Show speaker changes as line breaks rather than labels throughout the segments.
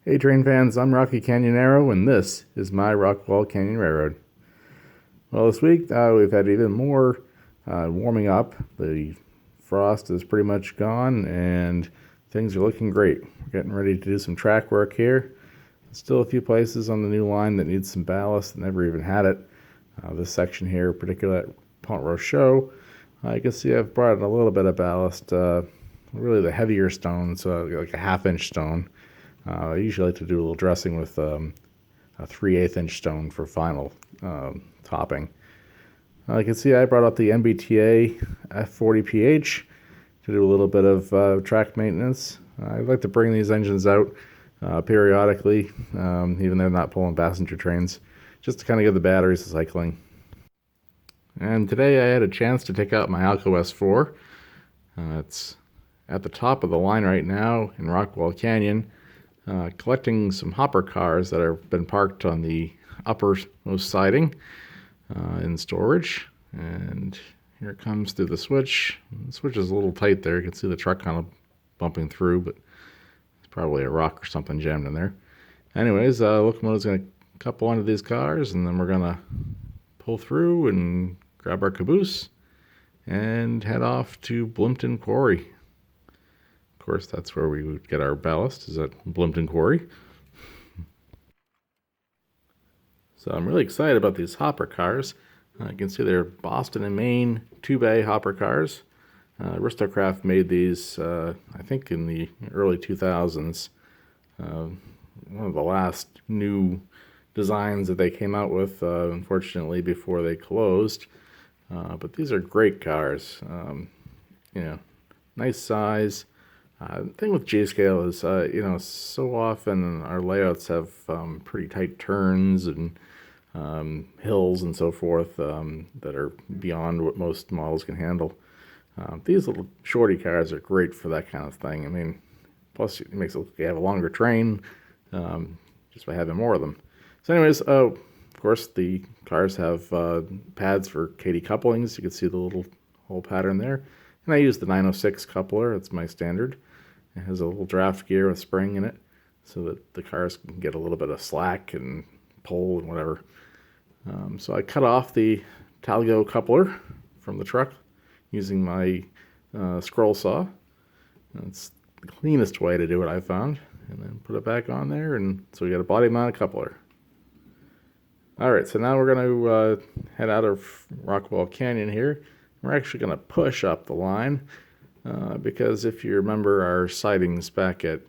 Hey train fans, I'm Rocky Canyonero and this is my Rockwall Canyon Railroad. Well, this week we've had even more warming up. The frost is pretty much gone and things are looking great. We're getting ready to do some track work here. Still a few places on the new line that need some ballast that never even had it. This section here, particularly at Pont Rocheau, you can see I've brought in a little bit of ballast, really the heavier stones, like a half-inch stone. I usually like to do a little dressing with a 3/8 inch stone for final topping. You can see I brought out the MBTA F40PH to do a little bit of track maintenance. I like to bring these engines out periodically, even though they're not pulling passenger trains, just to kind of give the batteries a cycling. And today I had a chance to take out my ALCo S4. It's at the top of the line right now in Rockwall Canyon. Collecting some hopper cars that have been parked on the uppermost siding in storage. And here it comes through the switch. The switch is a little tight there. You can see the truck kind of bumping through, but it's probably a rock or something jammed in there. Anyways, locomotive's going to couple onto these cars, and then we're going to pull through and grab our caboose and head off to Blimpton Quarry. Of course, that's where we would get our ballast, is at Blimpton Quarry. So I'm really excited about these hopper cars. You can see they're Boston and Maine 2-bay hopper cars. Aristocraft made these, I think, in the early 2000s. One of the last new designs that they came out with, unfortunately, before they closed. But these are great cars. Nice size. The thing with G-scale is, so often our layouts have pretty tight turns and hills and so forth that are beyond what most models can handle. These little shorty cars are great for that kind of thing. I mean, plus it makes it look like you have a longer train just by having more of them. So anyways, of course, the cars have pads for KD couplings. You can see the little hole pattern there. And I use the 906 coupler. It's my standard. It has a little draft gear with spring in it so that the cars can get a little bit of slack and pull and whatever. So I cut off the ALCo coupler from the truck using my scroll saw. That's the cleanest way to do it, I found. And then put it back on there, and so we got a body mounted coupler. Alright, so now we're going to head out of Rockwall Canyon here. We're actually going to push up the line. Because if you remember, our sidings back at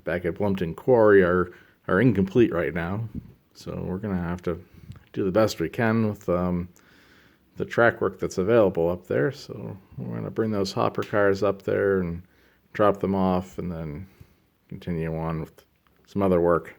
Blimpton Quarry are incomplete right now, so we're going to have to do the best we can with the track work that's available up there. So we're going to bring those hopper cars up there and drop them off, and then continue on with some other work.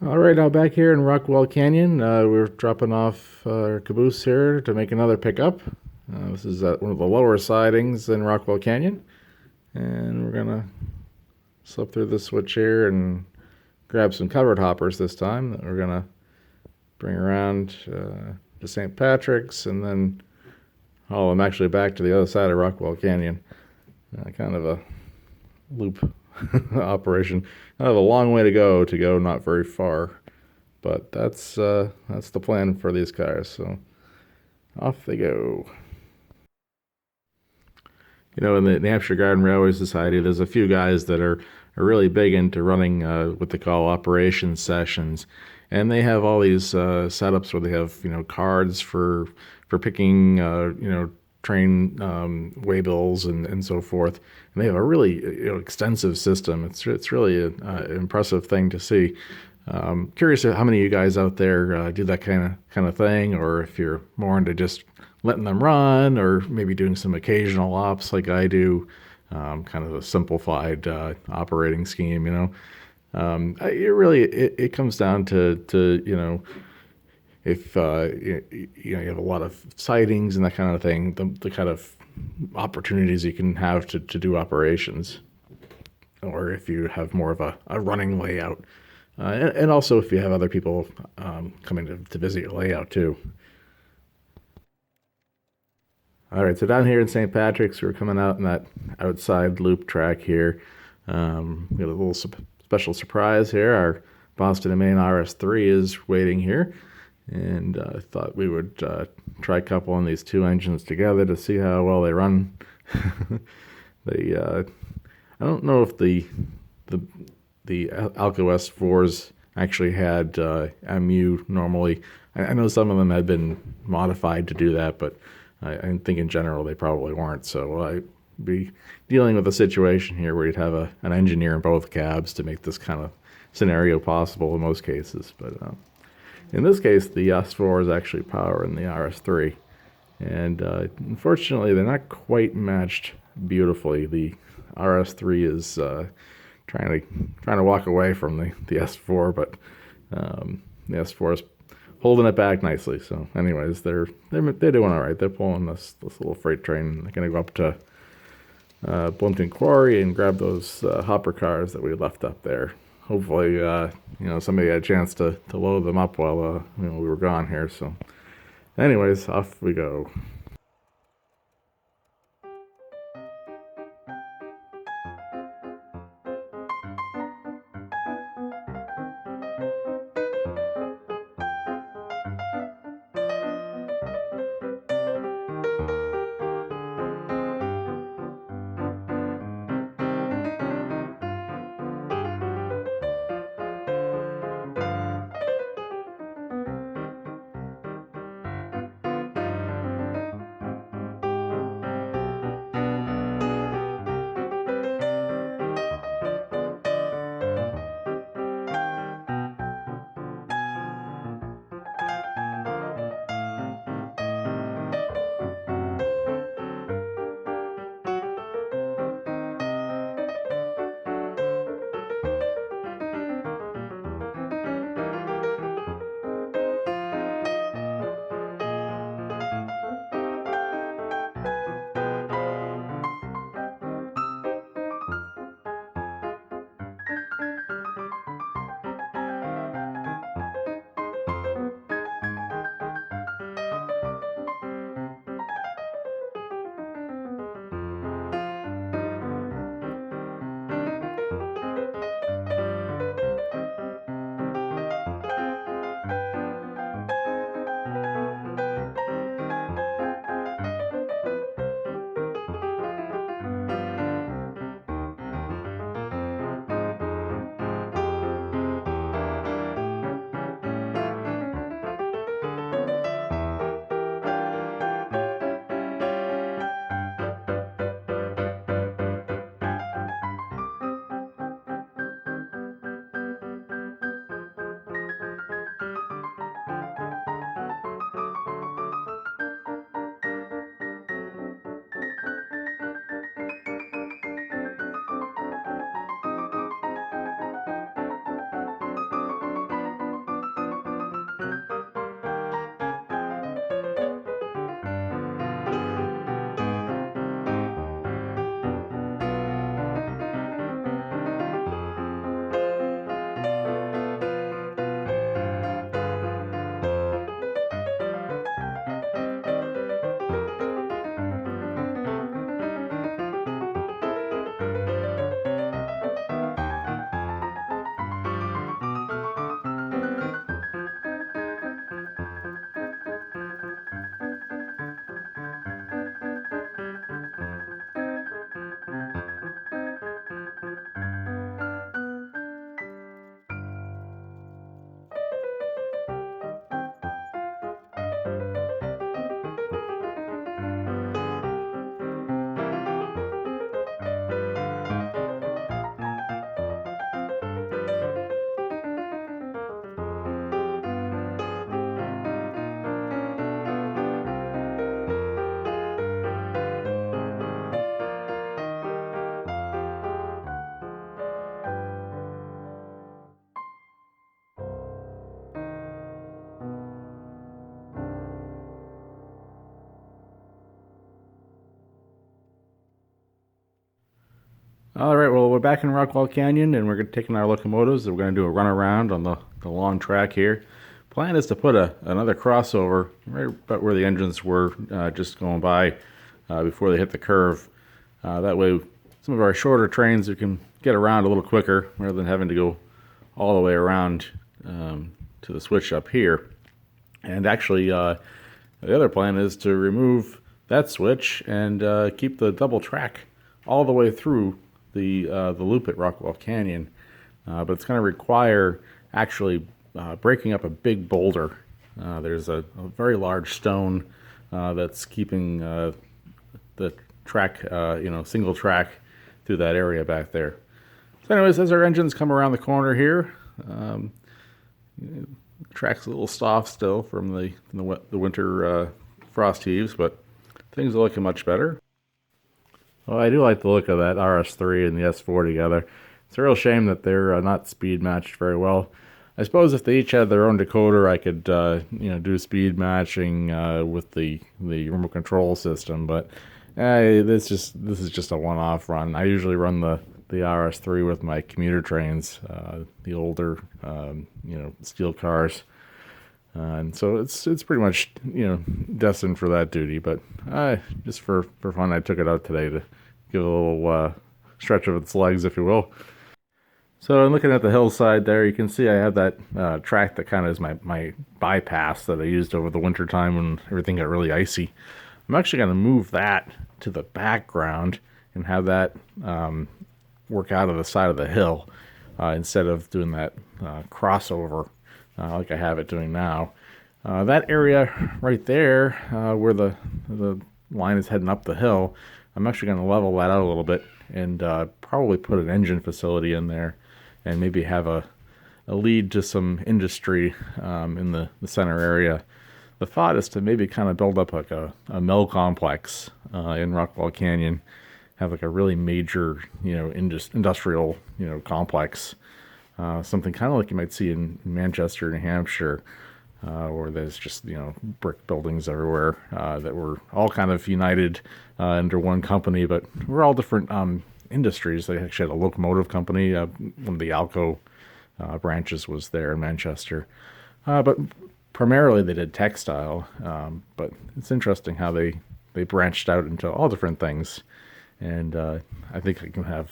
All right, now back here in Rockwall Canyon, we're dropping off our caboose here to make another pickup. This is at one of the lower sidings in Rockwall Canyon, and we're gonna slip through this switch here and grab some covered hoppers this time that we're gonna bring around to St. Patrick's, and then haul them actually back to the other side of Rockwall Canyon. Kind of a loop operation. Kind of a long way to go not very far, but that's the plan for these cars. So off they go. You know, in the New Hampshire Garden Railway Society, there's a few guys that are really big into running what they call operations sessions, and they have all these setups where they have cards for picking train waybills and so forth, and they have a really extensive system. It's really an impressive thing to see. Curious how many of you guys out there do that kind of thing, or if you're more into just letting them run, or maybe doing some occasional ops like I do, kind of a simplified operating scheme. It comes down to if you have a lot of sightings and that kind of thing, the kind of opportunities you can have to do operations, or if you have more of a running layout, and also if you have other people coming to visit your layout too. All right, so down here in St. Patrick's, we're coming out in that outside loop track here. We got a little special surprise here. Our Boston and Maine RS3 is waiting here, and I thought we would try a couple on these two engines together to see how well they run. I don't know if the ALCo S4s actually had MU normally. I know some of them had been modified to do that, but I think in general they probably weren't. So I'd be dealing with a situation here where you'd have an engineer in both cabs to make this kind of scenario possible in most cases. But in this case, the S4 is actually powering the RS3. And unfortunately, they're not quite matched beautifully. The RS3 is trying to walk away from the S4, but the S4 is holding it back nicely. So anyways, they're doing all right. They're pulling this little freight train. They're going to go up to Bloomington Quarry and grab those hopper cars that we left up there. Hopefully, somebody had a chance to load them up while we were gone here. So anyways, off we go. All right, well, we're back in Rockwall Canyon, and we're taking our locomotives, and we're going to do a run around on the long track here. Plan is to put another crossover right about where the engines were just going by before they hit the curve. That way, some of our shorter trains, we can get around a little quicker rather than having to go all the way around to the switch up here. And actually, the other plan is to remove that switch and keep the double track all the way through the loop at Rockwall Canyon, but it's going to require actually breaking up a big boulder. There's a very large stone that's keeping the track, single track through that area back there. So anyways, as our engines come around the corner here, the track's a little soft still from the winter frost heaves, but things are looking much better. Well, I do like the look of that RS3 and the S4 together. It's a real shame that they're not speed matched very well. I suppose if they each had their own decoder, I could do speed matching with the remote control system. But this is just a one-off run. I usually run the RS3 with my commuter trains, the older steel cars. And so it's pretty much destined for that duty, but just for fun, I took it out today to give it a little stretch of its legs, if you will. So in looking at the hillside there, you can see I have that track that kind of is my bypass that I used over the winter time when everything got really icy. I'm actually going to move that to the background and have that work out of the side of the hill instead of doing that crossover like I have it doing now. That area right there where the line is heading up the hill, I'm actually going to level that out a little bit and probably put an engine facility in there and maybe have a lead to some industry in the center area. The thought is to maybe kind of build up like a mill complex in Rockwall Canyon, have like a really major industrial complex. Something kind of like you might see in Manchester, New Hampshire, where there's just brick buildings everywhere that were all kind of united under one company, but we're all different industries. They actually had a locomotive company. One of the ALCo branches was there in Manchester, but primarily they did textile. But it's interesting how they branched out into all different things, and I think I can have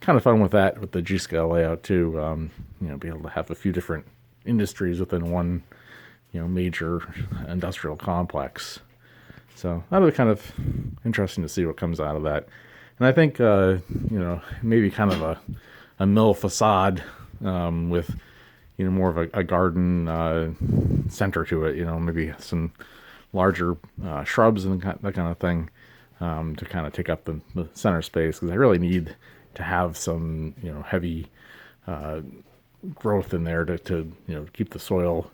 kind of fun with that with the G-scale layout too. Be able to have a few different industries within one, major industrial complex. So that'll be kind of interesting to see what comes out of that. And I think, maybe kind of a mill facade with, more of a garden center to it. Maybe some larger shrubs and that kind of thing to kind of take up the center space, because I really need to have some heavy growth in there to keep the soil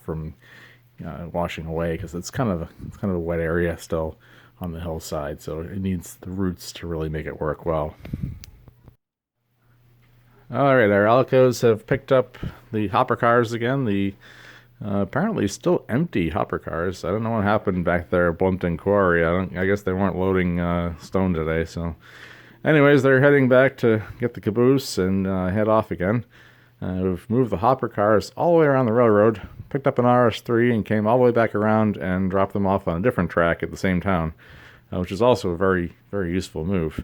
from washing away, because it's kind of a wet area still on the hillside, so it needs the roots to really make it work well. All right, our ALCos have picked up the hopper cars again. The apparently still empty hopper cars. I don't know what happened back there at Blumpton Quarry. I guess they weren't loading stone today, so anyways, they're heading back to get the caboose and head off again. We've moved the hopper cars all the way around the railroad, picked up an RS3 and came all the way back around and dropped them off on a different track at the same town, which is also a very, very useful move.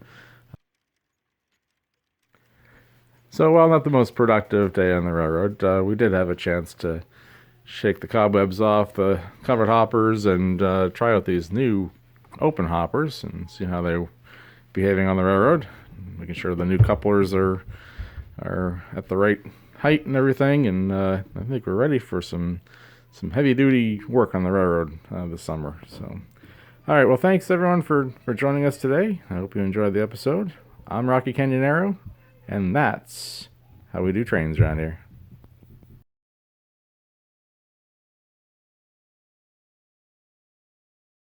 So while not the most productive day on the railroad, we did have a chance to shake the cobwebs off the covered hoppers and try out these new open hoppers and see how they're behaving on the railroad, making sure the new couplers are at the right height and everything, and I think we're ready for some heavy duty work on the railroad this summer. So all right, well, thanks everyone for joining us today. I hope you enjoyed the episode. I'm Rocky Canyon Arrow, and that's how we do trains around here.